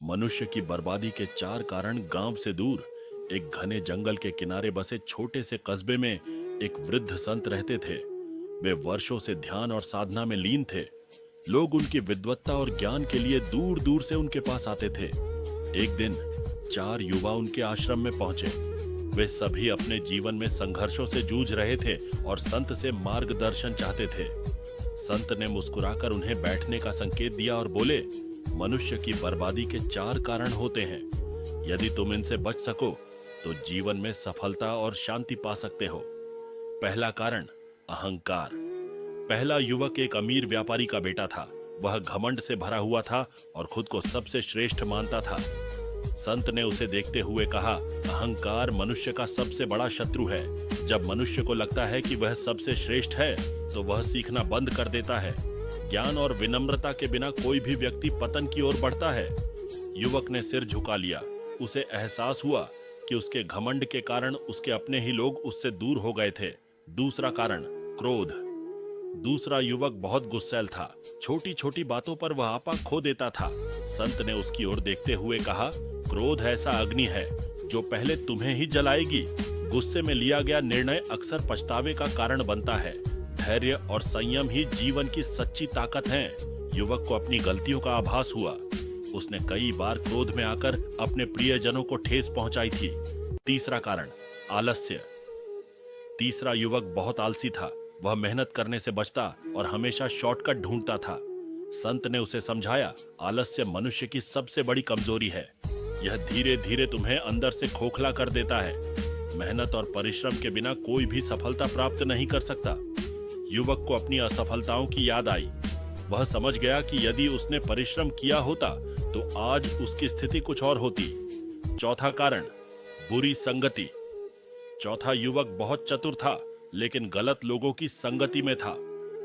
मनुष्य की बर्बादी के 4 कारण गांव से दूर एक घने जंगल के किनारे बसे छोटे से कस्बे में एक वृद्ध संत रहते थे। वे वर्षों से ध्यान और साधना में लीन थे। लोग उनकी विद्वत्ता और ज्ञान के लिए दूर दूर से उनके पास आते थे। एक दिन 4 युवा उनके आश्रम में पहुंचे। वे सभी अपने जीवन में संघर्षों से जूझ रहे थे और संत से मार्गदर्शन चाहते थे। संत ने मुस्कुराकर उन्हें बैठने का संकेत दिया और बोले, मनुष्य की बर्बादी के 4 कारण होते हैं। यदि तुम इनसे बच सको तो जीवन में सफलता और शांति पा सकते हो। पहला कारण, अहंकार। पहला युवक एक अमीर व्यापारी का बेटा था। वह घमंड से भरा हुआ था और खुद को सबसे श्रेष्ठ मानता था। संत ने उसे देखते हुए कहा, अहंकार मनुष्य का सबसे बड़ा शत्रु है। जब मनुष्य को लगता है कि वह सबसे श्रेष्ठ है तो वह सीखना बंद कर देता है। ज्ञान और विनम्रता के बिना कोई भी व्यक्ति पतन की ओर बढ़ता है। युवक ने सिर झुका लिया। उसे एहसास हुआ कि उसके घमंड के कारण उसके अपने ही लोग उससे दूर हो गए थे। दूसरा कारण, क्रोध। दूसरा युवक बहुत गुस्सैल था। छोटी छोटी बातों पर वह आपा खो देता था। संत ने उसकी ओर देखते हुए कहा, क्रोध ऐसा अग्नि है जो पहले तुम्हें ही जलाएगी। गुस्से में लिया गया निर्णय अक्सर पछतावे का कारण बनता है। धैर्य और संयम ही जीवन की सच्ची ताकत हैं। युवक को अपनी गलतियों का आभास हुआ। उसने कई बार क्रोध में आकर अपने प्रियजनों को ठेस पहुंचाई थी। तीसरा कारण, आलस्य। तीसरा युवक बहुत आलसी था। वह मेहनत करने से बचता और हमेशा शॉर्टकट ढूंढता था। संत ने उसे समझाया, आलस्य मनुष्य की सबसे बड़ी कमजोरी है। यह धीरे धीरे तुम्हें अंदर से खोखला कर देता है। मेहनत और परिश्रम के बिना कोई भी सफलता प्राप्त नहीं कर सकता। युवक को अपनी असफलताओं की याद आई। वह समझ गया कि यदि उसने परिश्रम किया होता तो आज उसकी स्थिति कुछ और होती। चौथा कारण, बुरी संगति। चौथा युवक बहुत चतुर था लेकिन गलत लोगों की संगति में था।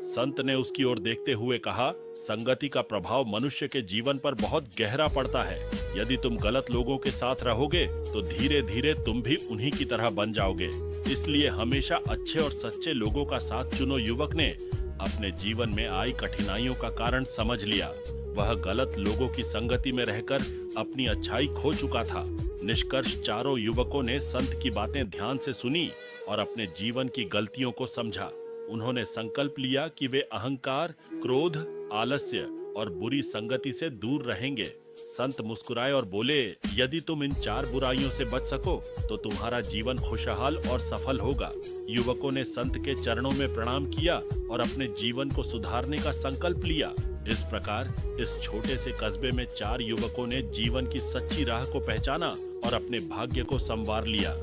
संत ने उसकी ओर देखते हुए कहा, संगति का प्रभाव मनुष्य के जीवन पर बहुत गहरा पड़ता है। यदि तुम गलत लोगों के साथ रहोगे तो धीरे धीरे तुम भी उन्हीं की तरह बन जाओगे। इसलिए हमेशा अच्छे और सच्चे लोगों का साथ चुनो। युवक ने अपने जीवन में आई कठिनाइयों का कारण समझ लिया। वह गलत लोगों की संगति में रहकर अपनी अच्छाई खो चुका था। निष्कर्ष, चारों युवकों ने संत की बातें ध्यान से सुनी और अपने जीवन की गलतियों को समझा। उन्होंने संकल्प लिया कि वे अहंकार, क्रोध, आलस्य और बुरी संगति से दूर रहेंगे। संत मुस्कुराए और बोले, यदि तुम इन 4 बुराइयों से बच सको तो तुम्हारा जीवन खुशहाल और सफल होगा। युवकों ने संत के चरणों में प्रणाम किया और अपने जीवन को सुधारने का संकल्प लिया। इस प्रकार इस छोटे से कस्बे में 4 युवकों ने जीवन की सच्ची राह को पहचाना और अपने भाग्य को संवार लिया।